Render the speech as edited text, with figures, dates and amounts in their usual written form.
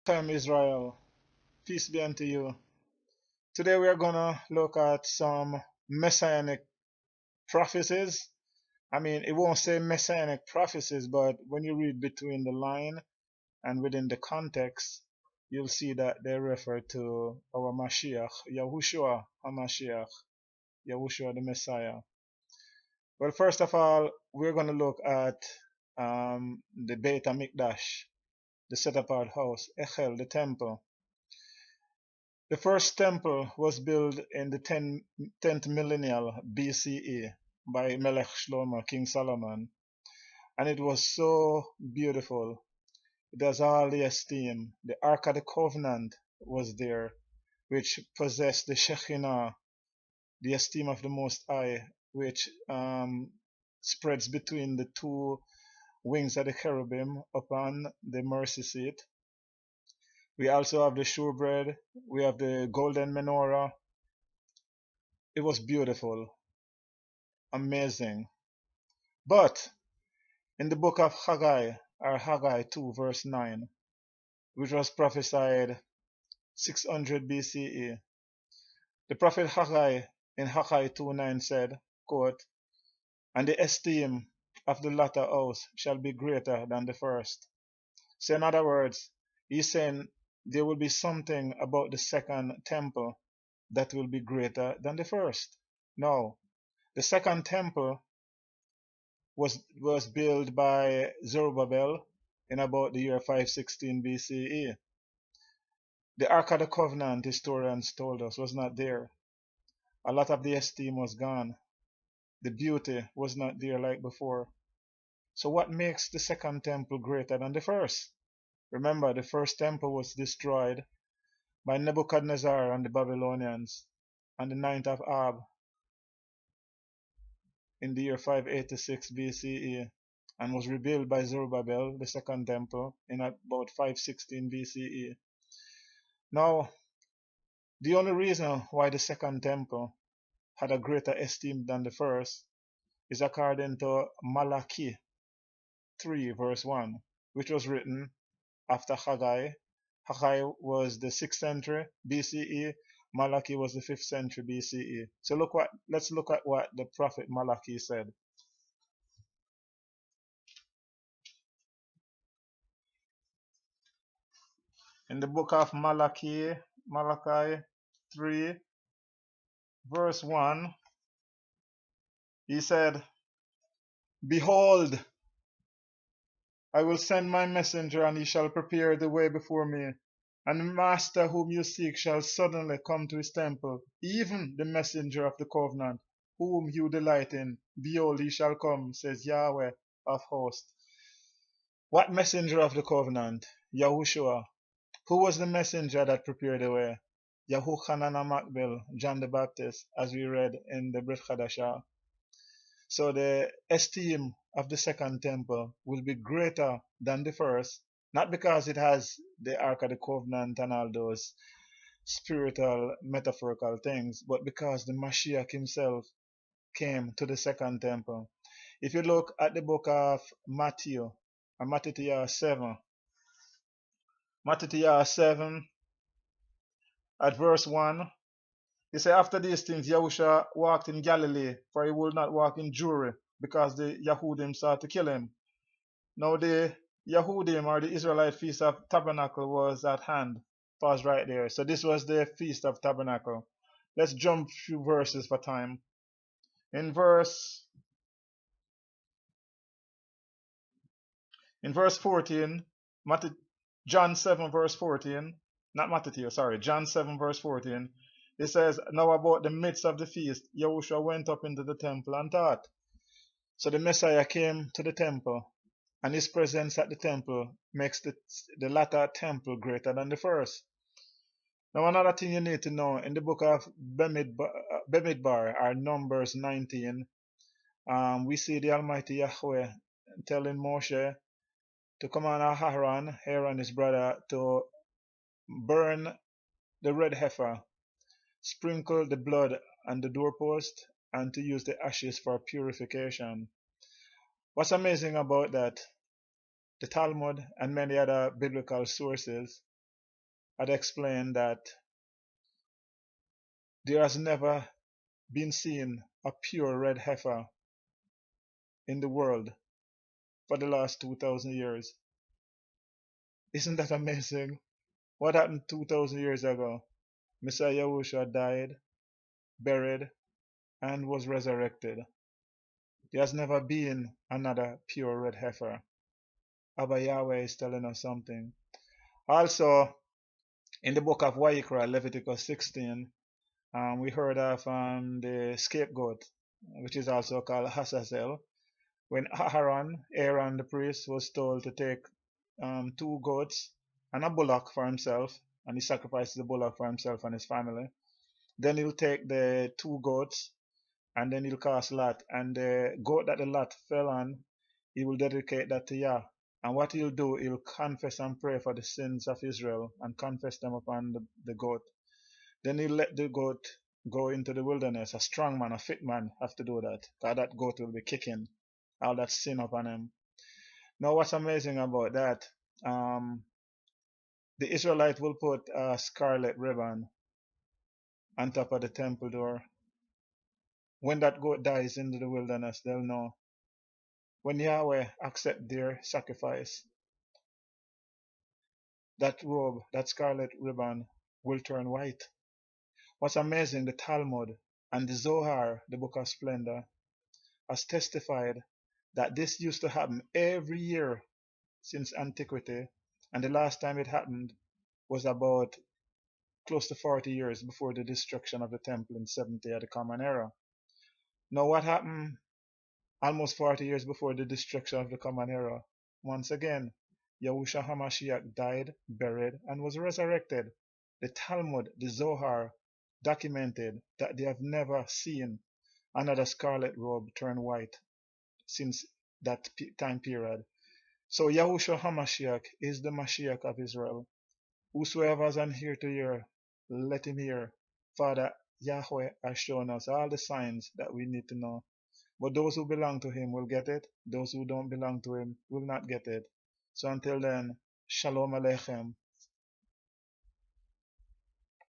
Time Israel, peace be unto you. Today we are gonna look at some messianic prophecies. I mean, it won't say messianic prophecies, but when you read between the line and within the context, you'll see that they refer to our Mashiach, Yahushua HaMashiach, Yahushua the Messiah. Well, first of all, we're gonna look at the Beit HaMikdash, the set apart house, Echel, the temple. The first temple was built in the 10th millennial BCE by Melech Shlomo, King Solomon, and it was so beautiful. It has all the esteem. The Ark of the Covenant was there, which possessed the Shekinah, the esteem of the Most High, which spreads between the two wings of the cherubim upon the mercy seat. We also have the shewbread. We have the golden menorah. It was beautiful, amazing. But in the book of Haggai, or Haggai 2, verse 9, which was prophesied 600 BCE, the prophet Haggai in Haggai 2:9 said, quote, "And the esteem of the latter house shall be greater than the first." So, in other words, he's saying there will be something about the second temple that will be greater than the first. Now, the second temple was built by Zerubbabel in about the year 516 BCE. The Ark of the Covenant, historians told us, was not there. A lot of the esteem was gone. The beauty was not there like before. So what makes the second temple greater than the first? Remember, the first temple was destroyed by Nebuchadnezzar and the Babylonians on the 9th of Ab in the year 586 BCE and was rebuilt by Zerubbabel, the second temple, in about 516 BCE. Now, the only reason why the second temple had a greater esteem than the first is according to Malachi 3, verse 1, which was written after Haggai. Haggai was the 6th century BCE, Malachi was the 5th century BCE. So let's look at what the prophet Malachi said. In the book of Malachi, Malachi 3, verse 1, he said, "Behold, I will send my messenger, and he shall prepare the way before me. And the master whom you seek shall suddenly come to his temple, even the messenger of the covenant, whom you delight in. Behold, he shall come, says Yahweh of hosts." What messenger of the covenant? Yahushua. Who was the messenger that prepared the way? Yahuchanan HaMakbel, John the Baptist, as we read in the Brit Chadashah. So the esteem of the second temple will be greater than the first, not because it has the Ark of the Covenant and all those spiritual, metaphorical things, but because the Mashiach himself came to the second temple. If you look at the book of Matthew, or Matthew 7, Matthew 7 at verse 1, he said, "After these things, Yahusha walked in Galilee, for he would not walk in Jewry, because the Yahudim sought to kill him. Now the Yahudim, or the Israelite Feast of Tabernacle, was at hand." Pause right there. So this was the Feast of Tabernacle. Let's jump a few verses for time. In verse 14, John 7 verse 14, not Matthew, sorry, John 7 verse 14, it says, "Now about the midst of the feast, Yahushua went up into the temple and taught." So the Messiah came to the temple, and his presence at the temple makes the latter temple greater than the first. Now another thing you need to know, in the book of Bemidbar, or Numbers 19, we see the Almighty Yahweh telling Moshe to command Aaron his brother, to burn the red heifer, sprinkle the blood on the doorpost, and to use the ashes for purification. What's amazing about that, the Talmud and many other biblical sources I'd explained that there has never been seen a pure red heifer in the world for the last 2,000 years. Isn't that amazing? What happened 2,000 years ago? Messiah Yahusha died, buried, and was resurrected. There has never been another pure red heifer. Abba Yahweh is telling us something. Also, in the book of Wayikra, Leviticus 16, we heard of the scapegoat, which is also called Hazazel. When Aaron the priest, was told to take two goats and a bullock for himself, and he sacrifices the bullock for himself and his family. Then he'll take the two goats and then he'll cast lot, and the goat that the lot fell on, he will dedicate that to Yah. And what he'll do, he'll confess and pray for the sins of Israel and confess them upon the goat. Then he'll let the goat go into the wilderness. A strong man, a fit man, have to do that, because that goat will be kicking all that sin upon him. Now, what's amazing about that? The Israelite will put a scarlet ribbon on top of the temple door. When that goat dies into the wilderness, they'll know. When Yahweh accepts their sacrifice, that robe, that scarlet ribbon, will turn white. What's amazing, the Talmud and the Zohar, the Book of Splendor, has testified that this used to happen every year since antiquity, and the last time it happened was about close to 40 years before the destruction of the temple in 70 of the Common Era. Now, what happened almost 40 years before the destruction of the Common Era? Once again, Yahushua HaMashiach died, buried, and was resurrected. The Talmud, the Zohar, documented that they have never seen another scarlet robe turn white since that time period. So Yahushua HaMashiach is the Mashiach of Israel. Whosoever is an ear to hear, let him hear. Father Yahweh has shown us all the signs that we need to know. But those who belong to him will get it. Those who don't belong to him will not get it. So until then, Shalom Aleichem.